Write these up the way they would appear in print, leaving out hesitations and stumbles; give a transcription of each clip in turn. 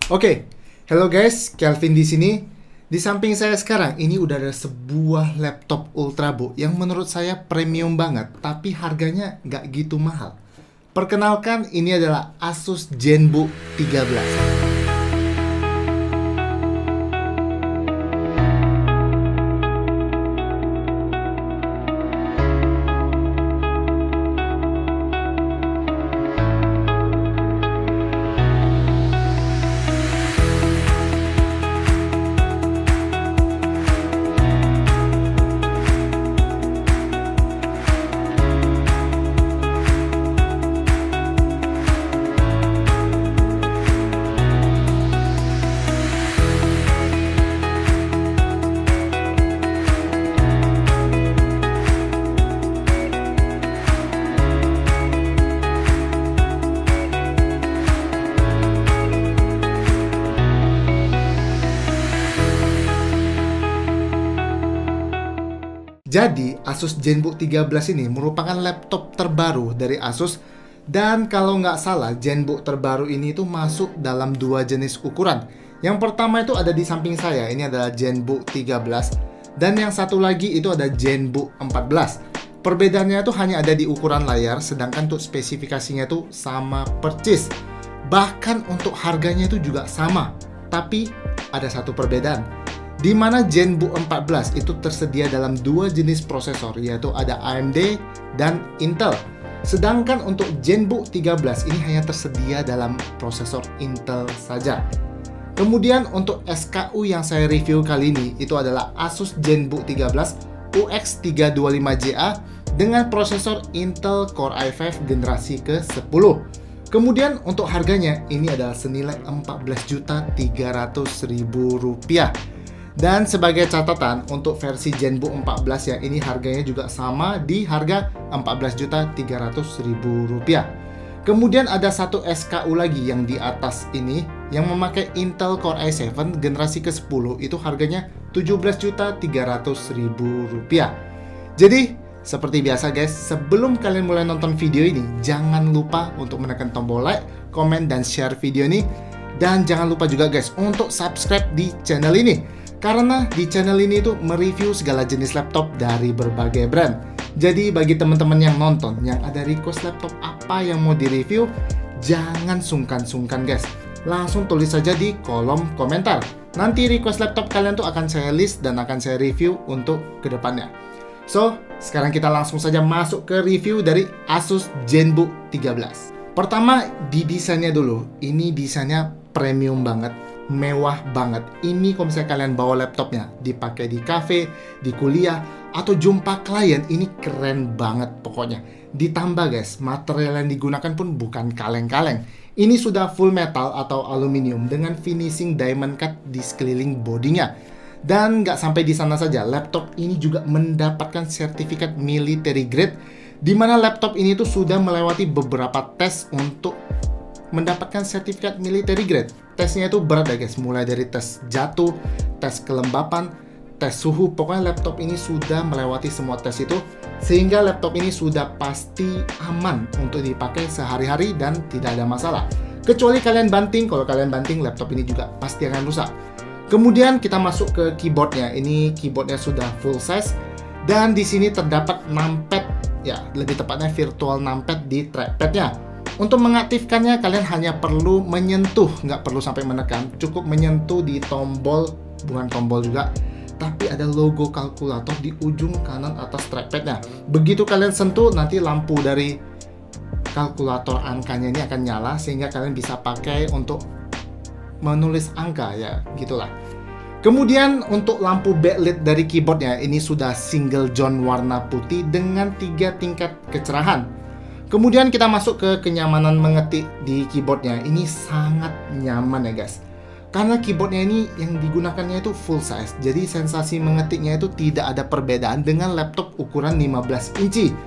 Oke, hello guys, Kelvin di sini. Di samping saya sekarang ini udah ada sebuah laptop Ultrabook yang menurut saya premium banget, tapi harganya nggak gitu mahal. Perkenalkan, ini adalah Asus ZenBook 13. Jadi, Asus ZenBook 13 ini merupakan laptop terbaru dari Asus. Dan kalau nggak salah, ZenBook terbaru ini itu masuk dalam dua jenis ukuran. Yang pertama itu ada di samping saya, ini adalah ZenBook 13. Dan yang satu lagi itu ada ZenBook 14. Perbedaannya itu hanya ada di ukuran layar, sedangkan untuk spesifikasinya itu sama persis. Bahkan untuk harganya itu juga sama. Tapi ada satu perbedaan, di mana ZenBook 14 itu tersedia dalam dua jenis prosesor, yaitu ada AMD dan Intel. Sedangkan untuk ZenBook 13 ini hanya tersedia dalam prosesor Intel saja. Kemudian untuk SKU yang saya review kali ini itu adalah Asus ZenBook 13 UX325JA dengan prosesor Intel Core i5 generasi ke-10. Kemudian untuk harganya ini adalah senilai Rp14.300.000. Dan sebagai catatan, untuk versi ZenBook 14 yang ini harganya juga sama di harga Rp14.300.000. Kemudian ada satu SKU lagi yang di atas ini yang memakai Intel Core i7 generasi ke-10, itu harganya Rp17.300.000. Jadi, seperti biasa guys, sebelum kalian mulai nonton video ini, jangan lupa untuk menekan tombol like, komen, dan share video ini. Dan jangan lupa juga guys untuk subscribe di channel ini. Karena di channel ini tuh mereview segala jenis laptop dari berbagai brand. Jadi bagi teman-teman yang nonton, yang ada request laptop apa yang mau direview, jangan sungkan-sungkan guys. Langsung tulis saja di kolom komentar. Nanti request laptop kalian tuh akan saya list dan akan saya review untuk kedepannya. So, sekarang kita langsung saja masuk ke review dari Asus ZenBook 13. Pertama, di desainnya dulu. Ini desainnya premium banget, mewah banget. Ini kalau misalnya kalian bawa laptopnya dipakai di cafe, di kuliah, atau jumpa klien, ini keren banget pokoknya. Ditambah guys, material yang digunakan pun bukan kaleng-kaleng. Ini sudah full metal atau aluminium dengan finishing diamond cut di sekeliling bodinya. Dan nggak sampai di sana saja, laptop ini juga mendapatkan sertifikat military grade, di mana laptop ini tuh sudah melewati beberapa tes untuk mendapatkan sertifikat military grade. Tesnya itu berat ya guys, mulai dari tes jatuh, tes kelembapan, tes suhu. Pokoknya laptop ini sudah melewati semua tes itu, sehingga laptop ini sudah pasti aman untuk dipakai sehari-hari dan tidak ada masalah. Kecuali kalian banting, kalau kalian banting laptop ini juga pasti akan rusak. Kemudian kita masuk ke keyboardnya. Ini keyboardnya sudah full size, dan di sini terdapat numpad, ya lebih tepatnya virtual numpad di trackpadnya. Untuk mengaktifkannya kalian hanya perlu menyentuh, nggak perlu sampai menekan, cukup menyentuh di tombol, bukan tombol juga, tapi ada logo kalkulator di ujung kanan atas trackpadnya. Begitu kalian sentuh, nanti lampu dari kalkulator angkanya ini akan nyala, sehingga kalian bisa pakai untuk menulis angka, ya gitulah. Kemudian untuk lampu backlit dari keyboardnya, ini sudah single zone warna putih dengan 3 tingkat kecerahan. Kemudian kita masuk ke kenyamanan mengetik di keyboardnya. Ini sangat nyaman ya guys, karena keyboardnya ini yang digunakannya itu full size. Jadi sensasi mengetiknya itu tidak ada perbedaan dengan laptop ukuran 15 inci.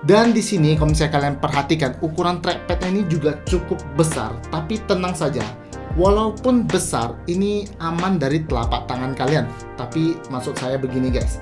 Dan di sini kalau misalnya kalian perhatikan, ukuran trackpadnya ini juga cukup besar. Tapi tenang saja, walaupun besar, ini aman dari telapak tangan kalian. Tapi maksud saya begini guys,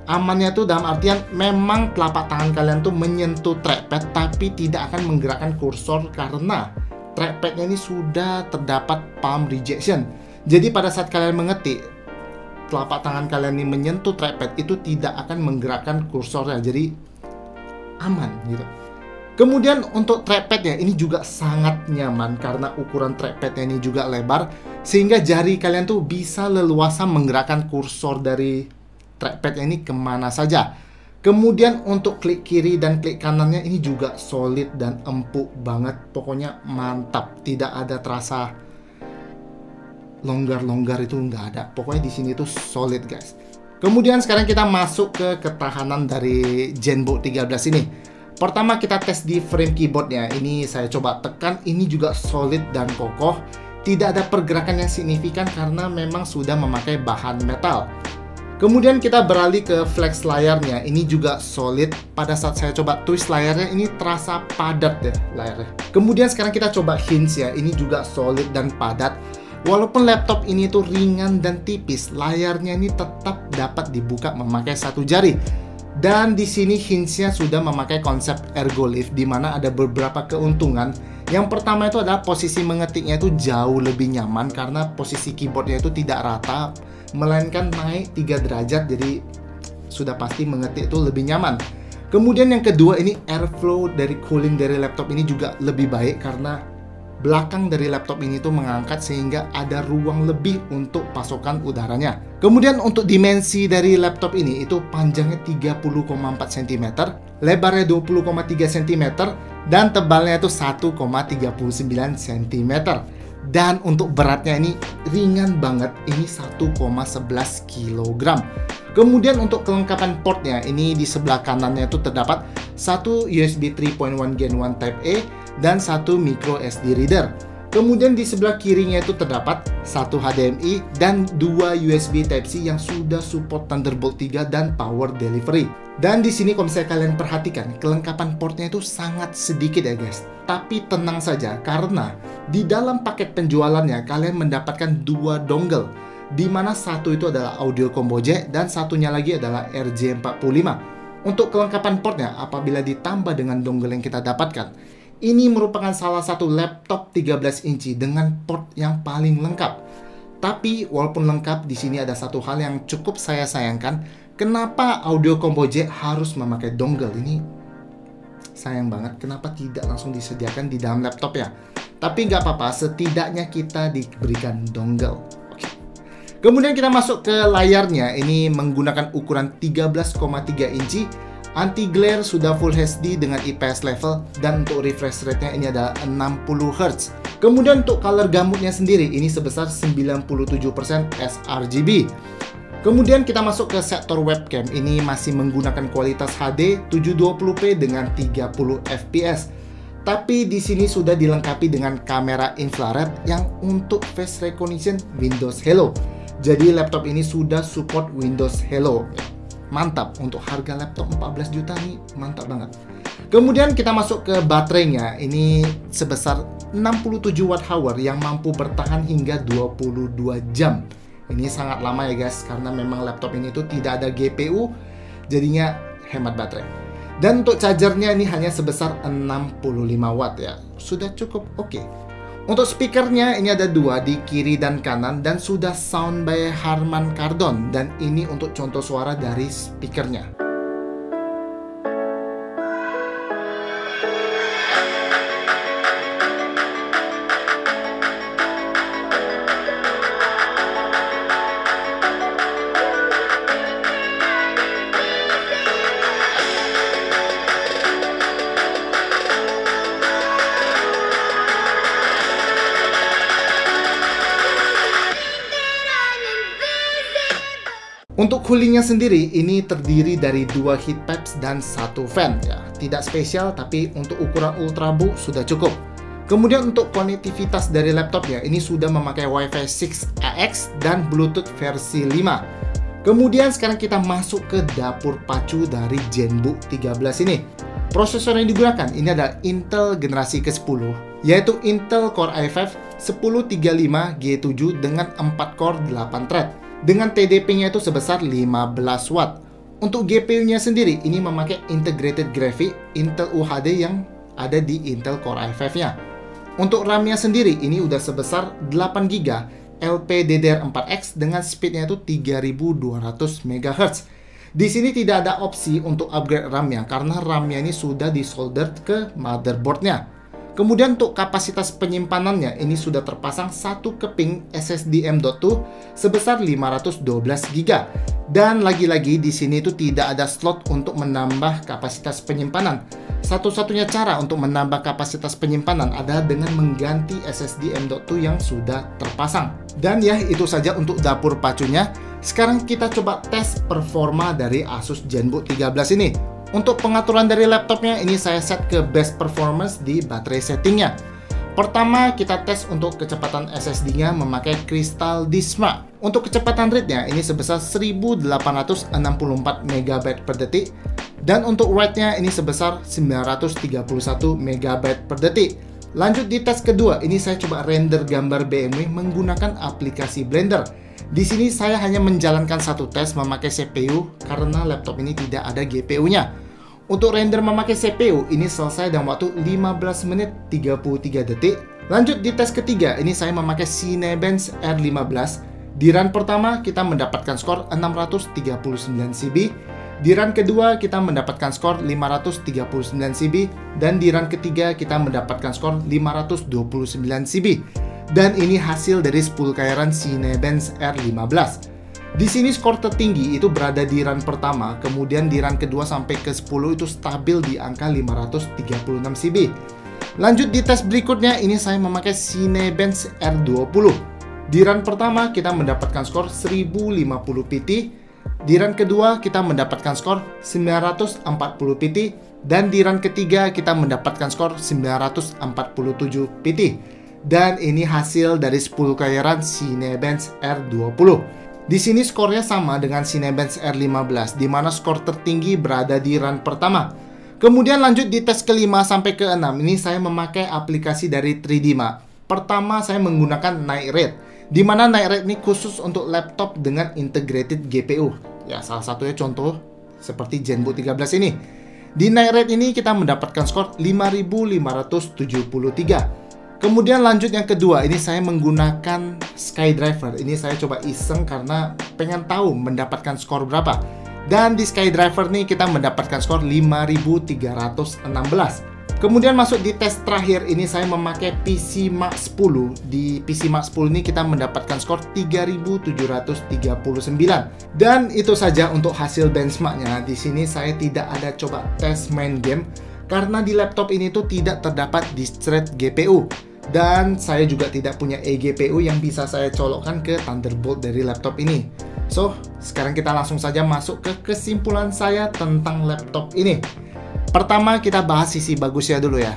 amannya tuh dalam artian memang telapak tangan kalian tuh menyentuh trackpad, tapi tidak akan menggerakkan kursor karena trackpadnya ini sudah terdapat palm rejection. Jadi pada saat kalian mengetik, telapak tangan kalian ini menyentuh trackpad itu tidak akan menggerakkan kursornya, jadi aman gitu. Kemudian untuk trackpadnya ini juga sangat nyaman karena ukuran trackpadnya ini juga lebar, sehingga jari kalian tuh bisa leluasa menggerakkan kursor dari trackpadnya ini kemana saja. Kemudian untuk klik kiri dan klik kanannya ini juga solid dan empuk banget, pokoknya mantap, tidak ada terasa longgar-longgar, itu nggak ada. Pokoknya di sini tuh solid guys. Kemudian sekarang kita masuk ke ketahanan dari Genbook 13 ini. Pertama kita tes di frame keyboardnya. Ini saya coba tekan, ini juga solid dan kokoh. Tidak ada pergerakan yang signifikan karena memang sudah memakai bahan metal. Kemudian kita beralih ke flex layarnya. Ini juga solid. Pada saat saya coba twist layarnya, ini terasa padat ya layarnya. Kemudian sekarang kita coba hinge ya. Ini juga solid dan padat. Walaupun laptop ini tuh ringan dan tipis, layarnya ini tetap dapat dibuka memakai satu jari. Dan di sini hinge-nya sudah memakai konsep ergo lift, di mana ada beberapa keuntungan. Yang pertama itu adalah posisi mengetiknya itu jauh lebih nyaman karena posisi keyboardnya itu tidak rata, melainkan naik 3 derajat, jadi sudah pasti mengetik itu lebih nyaman. Kemudian yang kedua, ini airflow dari cooling dari laptop ini juga lebih baik karena belakang dari laptop ini tuh mengangkat sehingga ada ruang lebih untuk pasokan udaranya. Kemudian untuk dimensi dari laptop ini itu panjangnya 30,4 cm, lebarnya 20,3 cm, dan tebalnya itu 1,39 cm. Dan untuk beratnya ini ringan banget, ini 1,11 kg. Kemudian untuk kelengkapan portnya, ini di sebelah kanannya itu terdapat satu USB 3.1 Gen 1 Type A dan satu micro SD reader. Kemudian di sebelah kirinya itu terdapat satu HDMI dan 2 USB Type-C yang sudah support Thunderbolt 3 dan power delivery. Dan di sini kalau misalnya kalian perhatikan, kelengkapan portnya itu sangat sedikit ya guys. Tapi tenang saja karena di dalam paket penjualannya kalian mendapatkan 2 dongle, di mana satu itu adalah audio combo jack dan satunya lagi adalah RJ45. Untuk kelengkapan portnya, apabila ditambah dengan dongle yang kita dapatkan, ini merupakan salah satu laptop 13 inci dengan port yang paling lengkap. Tapi walaupun lengkap, di sini ada satu hal yang cukup saya sayangkan. Kenapa audio combo jack harus memakai dongle? Ini sayang banget. Kenapa tidak langsung disediakan di dalam laptop ya? Tapi nggak apa-apa, setidaknya kita diberikan dongle. Oke. Kemudian kita masuk ke layarnya. Ini menggunakan ukuran 13,3 inci. Anti-glare sudah Full HD dengan IPS level, dan untuk refresh rate-nya ini adalah 60 Hz. Kemudian untuk color gamutnya sendiri ini sebesar 97% sRGB. Kemudian kita masuk ke sektor webcam. Ini masih menggunakan kualitas HD 720p dengan 30 fps. Tapi di sini sudah dilengkapi dengan kamera infrared yang untuk face recognition Windows Hello. Jadi laptop ini sudah support Windows Hello. Mantap, untuk harga laptop 14 juta nih mantap banget. Kemudian kita masuk ke baterainya. Ini sebesar 67 Wh yang mampu bertahan hingga 22 jam. Ini sangat lama ya guys, karena memang laptop ini tuh tidak ada GPU, jadinya hemat baterai. Dan untuk chargernya ini hanya sebesar 65 watt ya, sudah cukup oke. Untuk speakernya ini ada 2 di kiri dan kanan, dan sudah sound by Harman Kardon, dan ini untuk contoh suara dari speakernya. Untuk coolingnya sendiri, ini terdiri dari 2 heat pipes dan 1 fan ya. Tidak spesial, tapi untuk ukuran ultrabook sudah cukup. Kemudian untuk konektivitas dari laptopnya, ini sudah memakai Wi-Fi 6AX dan Bluetooth versi 5. Kemudian sekarang kita masuk ke dapur pacu dari Genbook 13 ini. Prosesor yang digunakan ini adalah Intel generasi ke-10, yaitu Intel Core i5 1035G7 dengan 4 core 8 thread. Dengan TDP-nya itu sebesar 15 watt. Untuk GPU-nya sendiri, ini memakai Integrated Graphics Intel UHD yang ada di Intel Core i5-nya. Untuk RAM-nya sendiri ini udah sebesar 8GB LPDDR4X dengan speednya itu 3200 MHz. Di sini tidak ada opsi untuk upgrade RAM-nya karena RAM-nya ini sudah disolder ke motherboard-nya. Kemudian untuk kapasitas penyimpanannya ini sudah terpasang satu keping SSD M.2 sebesar 512GB. Dan lagi-lagi di sini itu tidak ada slot untuk menambah kapasitas penyimpanan. Satu-satunya cara untuk menambah kapasitas penyimpanan adalah dengan mengganti SSD M.2 yang sudah terpasang. Dan ya, itu saja untuk dapur pacunya. Sekarang kita coba tes performa dari Asus ZenBook 13 ini. Untuk pengaturan dari laptopnya ini saya set ke best performance di baterai settingnya. Pertama kita tes untuk kecepatan SSD-nya memakai Crystal D-Smart. Untuk kecepatan read-nya ini sebesar 1864 MB per detik. Dan untuk write-nya ini sebesar 931 MB per detik. Lanjut di tes kedua, ini saya coba render gambar BMW menggunakan aplikasi Blender. Di sini saya hanya menjalankan satu tes memakai CPU karena laptop ini tidak ada GPU-nya. Untuk render memakai CPU ini selesai dalam waktu 15 menit 33 detik. Lanjut di tes ketiga, ini saya memakai Cinebench R15. Di run pertama kita mendapatkan skor 639 CB. Di run kedua kita mendapatkan skor 539 CB. Dan di run ketiga kita mendapatkan skor 529 CB. Dan ini hasil dari 10 kali run Cinebench R15. Di sini skor tertinggi itu berada di run pertama, kemudian di run kedua sampai ke 10 itu stabil di angka 536 CB. Lanjut di tes berikutnya, ini saya memakai Cinebench R20. Di run pertama kita mendapatkan skor 1050 PT, di run kedua kita mendapatkan skor 940 PT, dan di run ketiga kita mendapatkan skor 947 PT. Dan ini hasil dari 10 kali run Cinebench R20. Di sini skornya sama dengan Cinebench R15, di mana skor tertinggi berada di run pertama. Kemudian lanjut di tes kelima sampai ke-6, ini saya memakai aplikasi dari 3DMark. Pertama saya menggunakan Night Raid, di mana Night Raid ini khusus untuk laptop dengan integrated GPU. Ya, salah satunya contoh seperti ZenBook 13 ini. Di Night Raid ini kita mendapatkan skor 5573. Kemudian lanjut yang kedua, ini saya menggunakan SkyDriver. Ini saya coba iseng karena pengen tahu mendapatkan skor berapa. Dan di SkyDriver nih kita mendapatkan skor 5316. Kemudian masuk di tes terakhir, ini saya memakai PCMark 10. Di PCMark 10 ini kita mendapatkan skor 3739. Dan itu saja untuk hasil benchmarknya. Di sini saya tidak ada coba tes main game karena di laptop ini tuh tidak terdapat disk-thread GPU. Dan saya juga tidak punya eGPU yang bisa saya colokkan ke Thunderbolt dari laptop ini. So, sekarang kita langsung saja masuk ke kesimpulan saya tentang laptop ini. Pertama, kita bahas sisi bagusnya dulu ya.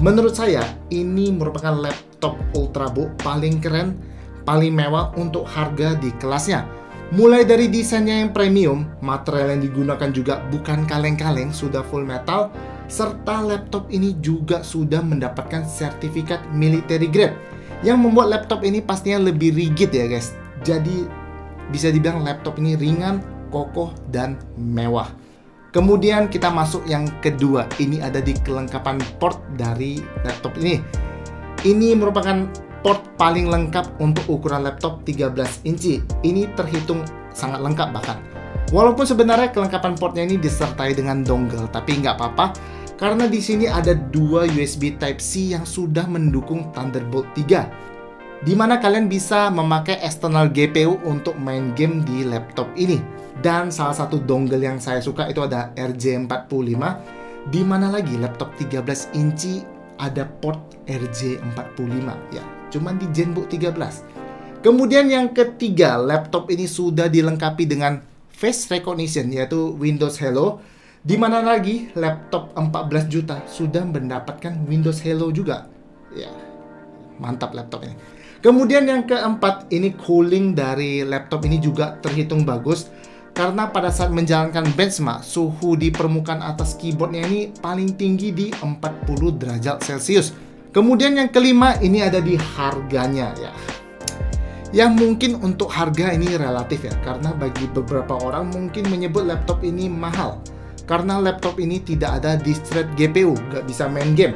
Menurut saya, ini merupakan laptop Ultrabook paling keren, paling mewah untuk harga di kelasnya. Mulai dari desainnya yang premium, material yang digunakan juga bukan kaleng-kaleng, sudah full metal, serta laptop ini juga sudah mendapatkan sertifikat military grade yang membuat laptop ini pastinya lebih rigid ya guys. Jadi bisa dibilang laptop ini ringan, kokoh, dan mewah. Kemudian kita masuk yang kedua, ini ada di kelengkapan port dari laptop ini. Ini merupakan port paling lengkap untuk ukuran laptop 13 inci. Ini terhitung sangat lengkap bahkan. Walaupun sebenarnya kelengkapan portnya ini disertai dengan dongle, tapi nggak apa-apa. Karena di sini ada dua USB Type-C yang sudah mendukung Thunderbolt 3, di mana kalian bisa memakai external GPU untuk main game di laptop ini. Dan salah satu dongle yang saya suka itu ada RJ45, di mana lagi laptop 13 inci ada port RJ45 ya, cuman di ZenBook 13. Kemudian yang ketiga, laptop ini sudah dilengkapi dengan face recognition yaitu Windows Hello. Di mana lagi laptop 14 juta sudah mendapatkan Windows Hello juga. Ya, mantap laptop ini. Kemudian yang keempat, ini cooling dari laptop ini juga terhitung bagus. Karena pada saat menjalankan benchmark, suhu di permukaan atas keyboardnya ini paling tinggi di 40 derajat Celcius. Kemudian yang kelima, ini ada di harganya ya. Yang mungkin untuk harga ini relatif ya. Karena bagi beberapa orang mungkin menyebut laptop ini mahal. Karena laptop ini tidak ada disk-thread GPU, nggak bisa main game.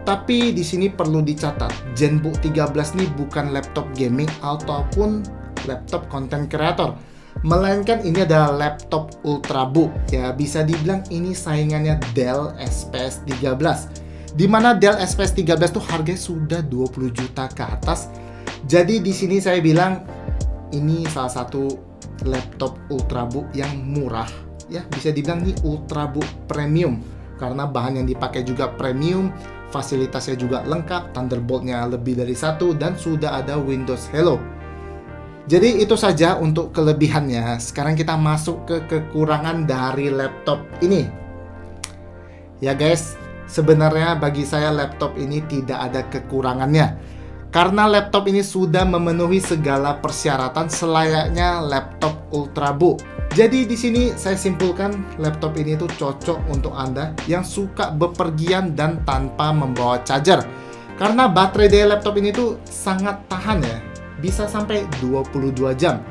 Tapi di sini perlu dicatat, ZenBook 13 ini bukan laptop gaming ataupun laptop content creator, melainkan ini adalah laptop ultrabook. Ya, bisa dibilang ini saingannya Dell XPS 13. Dimana Dell XPS 13 tuh harganya sudah 20 juta ke atas. Jadi di sini saya bilang ini salah satu laptop ultrabook yang murah. Ya, bisa dibilang ini ultrabook premium karena bahan yang dipakai juga premium. Fasilitasnya juga lengkap, Thunderbolt-nya lebih dari satu, dan sudah ada Windows Hello. Jadi itu saja untuk kelebihannya. Sekarang kita masuk ke kekurangan dari laptop ini. Ya guys, sebenarnya bagi saya laptop ini tidak ada kekurangannya. Karena laptop ini sudah memenuhi segala persyaratan selayaknya laptop ultrabook. Jadi di sini saya simpulkan laptop ini tuh cocok untuk Anda yang suka bepergian dan tanpa membawa charger. Karena baterai dari laptop ini tuh sangat tahan ya, bisa sampai 22 jam.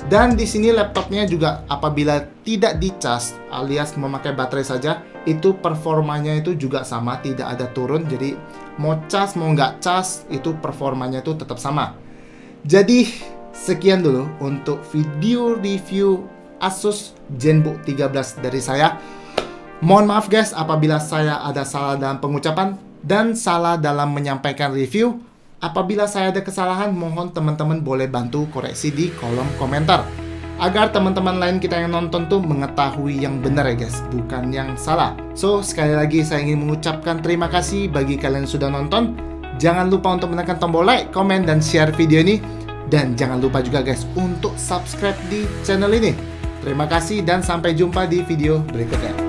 Dan di sini laptopnya juga apabila tidak dicas alias memakai baterai saja, itu performanya itu juga sama, tidak ada turun. Jadi mau cas mau nggak cas itu performanya itu tetap sama. Jadi sekian dulu untuk video review Asus ZenBook 13 dari saya. Mohon maaf guys apabila saya ada salah dalam pengucapan dan salah dalam menyampaikan review. Apabila saya ada kesalahan, mohon teman-teman boleh bantu koreksi di kolom komentar agar teman-teman lain kita yang nonton tuh mengetahui yang benar ya guys, bukan yang salah. So, sekali lagi saya ingin mengucapkan terima kasih bagi kalian yang sudah nonton. Jangan lupa untuk menekan tombol like, komen, dan share video ini. Dan jangan lupa juga guys untuk subscribe di channel ini. Terima kasih dan sampai jumpa di video berikutnya.